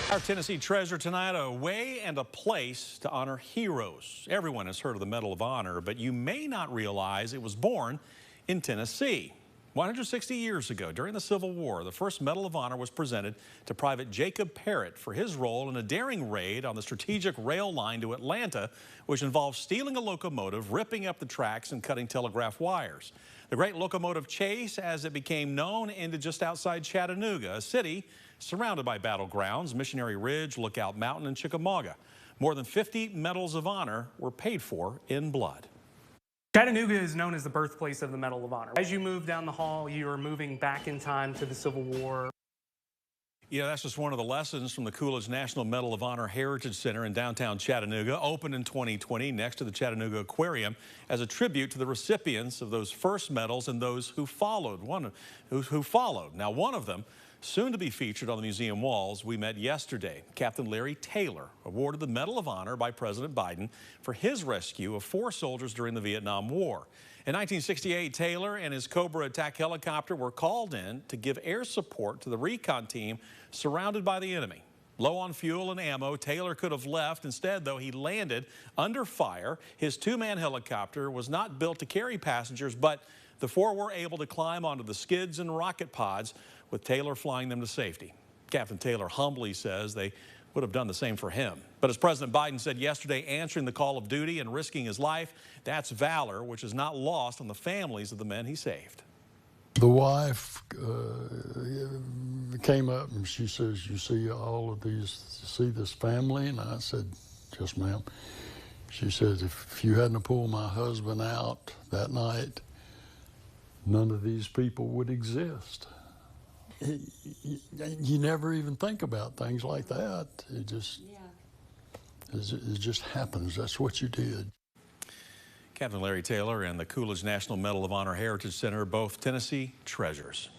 Our Tennessee treasure tonight, a way and a place to honor heroes. Everyone has heard of the Medal of Honor, but you may not realize it was born in Tennessee. 160 years ago, during the Civil War, the first Medal of Honor was presented to Private Jacob Parrott for his role in a daring raid on the strategic rail line to Atlanta, which involved stealing a locomotive, ripping up the tracks, and cutting telegraph wires. The Great Locomotive Chase, as it became known, ended just outside Chattanooga, a city surrounded by battlegrounds, Missionary Ridge, Lookout Mountain, and Chickamauga. More than 50 Medals of Honor were paid for in blood. Chattanooga is known as the birthplace of the Medal of Honor. As you move down the hall, you are moving back in time to the Civil War. Yeah, that's just one of the lessons from the Coolidge National Medal of Honor Heritage Center in downtown Chattanooga, opened in 2020 next to the Chattanooga Aquarium as a tribute to the recipients of those first medals and those who followed. Now, one of them, soon to be featured on the museum walls, we met yesterday. Captain Larry Taylor, awarded the Medal of Honor by President Biden for his rescue of 4 soldiers during the Vietnam War. In 1968, Taylor and his Cobra attack helicopter were called in to give air support to the recon team surrounded by the enemy. Low on fuel and ammo, Taylor could have left. Instead, though, he landed under fire. His 2-man helicopter was not built to carry passengers, but the 4 were able to climb onto the skids and rocket pods, with Taylor flying them to safety. Captain Taylor humbly says they would have done the same for him. But as President Biden said yesterday, answering the call of duty and risking his life, that's valor, which is not lost on the families of the men he saved. The wife came up and she says, "You see all of these, you see this family?" And I said, "Yes, ma'am." She said, "If you hadn't pulled my husband out that night, none of these people would exist." You never even think about things like that. It just happens. That's what you did. Captain Larry Taylor and the Coolidge National Medal of Honor Heritage Center, both Tennessee treasures.